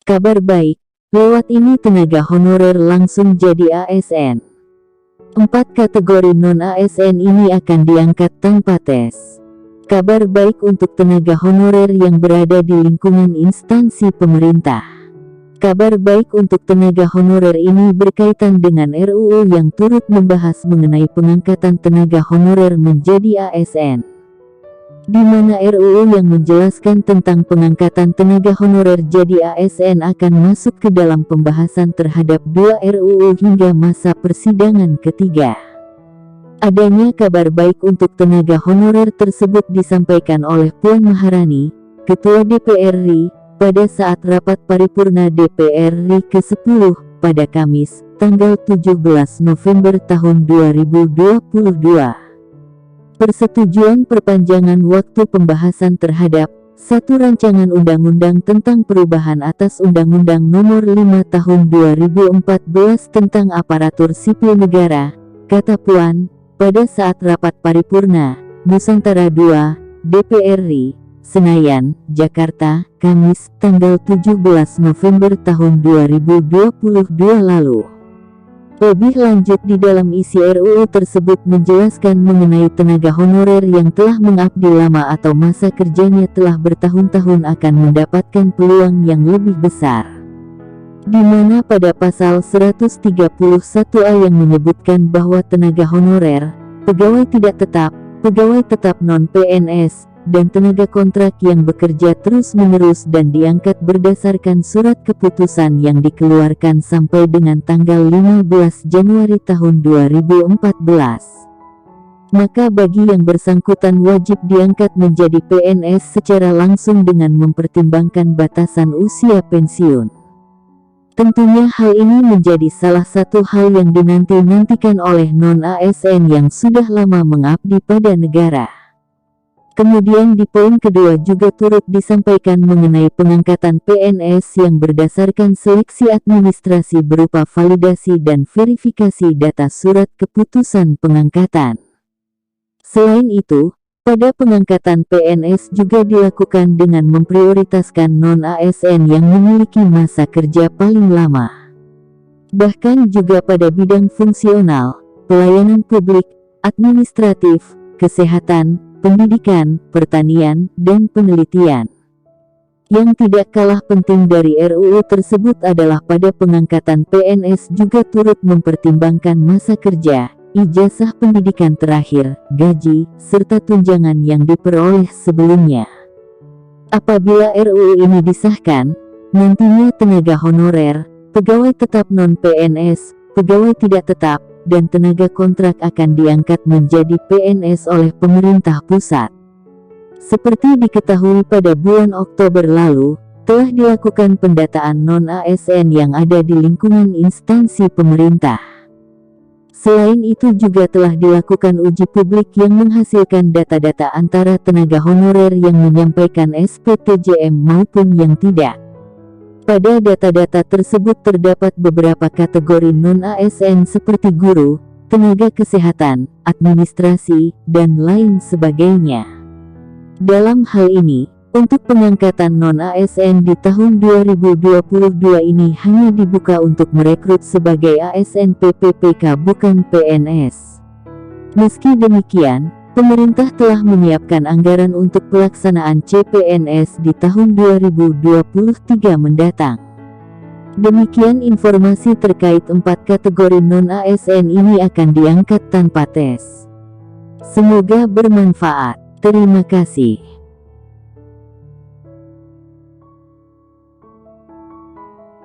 Kabar baik, lewat ini tenaga honorer langsung jadi ASN. 4 kategori non-ASN ini akan diangkat tanpa tes. Kabar baik untuk tenaga honorer yang berada di lingkungan instansi pemerintah. Kabar baik untuk tenaga honorer ini berkaitan dengan RUU yang turut membahas mengenai pengangkatan tenaga honorer menjadi ASN. Di mana RUU yang menjelaskan tentang pengangkatan tenaga honorer jadi ASN akan masuk ke dalam pembahasan terhadap 2 RUU hingga masa persidangan ketiga. Adanya kabar baik untuk tenaga honorer tersebut disampaikan oleh Puan Maharani, Ketua DPR RI, pada saat rapat paripurna DPR RI ke-10 pada Kamis, tanggal 17 November tahun 2022. Persetujuan perpanjangan waktu pembahasan terhadap 1 rancangan undang-undang tentang perubahan atas Undang-Undang Nomor 5 Tahun 2014 tentang Aparatur Sipil Negara, kata Puan, pada saat rapat paripurna, Nusantara II, DPR RI, Senayan, Jakarta, Kamis, tanggal 17 November tahun 2022 lalu. Lebih lanjut di dalam isi RUU tersebut menjelaskan mengenai tenaga honorer yang telah mengabdi lama atau masa kerjanya telah bertahun-tahun akan mendapatkan peluang yang lebih besar. Di mana pada pasal 131A yang menyebutkan bahwa tenaga honorer, pegawai tidak tetap, pegawai tetap non-PNS, dan tenaga kontrak yang bekerja terus-menerus dan diangkat berdasarkan surat keputusan yang dikeluarkan sampai dengan tanggal 15 Januari tahun 2014. Maka bagi yang bersangkutan wajib diangkat menjadi PNS secara langsung dengan mempertimbangkan batasan usia pensiun. Tentunya hal ini menjadi salah satu hal yang dinanti-nantikan oleh non-ASN yang sudah lama mengabdi pada negara. Kemudian di poin kedua juga turut disampaikan mengenai pengangkatan PNS yang berdasarkan seleksi administrasi berupa validasi dan verifikasi data surat keputusan pengangkatan. Selain itu, pada pengangkatan PNS juga dilakukan dengan memprioritaskan non-ASN yang memiliki masa kerja paling lama. Bahkan juga pada bidang fungsional, pelayanan publik, administratif, kesehatan, pendidikan, pertanian, dan penelitian. Yang tidak kalah penting dari RUU tersebut adalah pada pengangkatan PNS juga turut mempertimbangkan masa kerja, ijazah pendidikan terakhir, gaji, serta tunjangan yang diperoleh sebelumnya. Apabila RUU ini disahkan, nantinya tenaga honorer, pegawai tetap non-PNS, pegawai tidak tetap, dan tenaga kontrak akan diangkat menjadi PNS oleh pemerintah pusat. Seperti diketahui pada bulan Oktober lalu, telah dilakukan pendataan non-ASN yang ada di lingkungan instansi pemerintah. Selain itu juga telah dilakukan uji publik yang menghasilkan data-data antara tenaga honorer yang menyampaikan SPTJM maupun yang tidak. Pada data-data tersebut terdapat beberapa kategori non-ASN seperti guru, tenaga kesehatan, administrasi, dan lain sebagainya. Dalam hal ini, untuk pengangkatan non-ASN di tahun 2022 ini hanya dibuka untuk merekrut sebagai ASN PPPK bukan PNS. Meski demikian, pemerintah telah menyiapkan anggaran untuk pelaksanaan CPNS di tahun 2023 mendatang. Demikian informasi terkait 4 kategori non-ASN ini akan diangkat tanpa tes. Semoga bermanfaat. Terima kasih.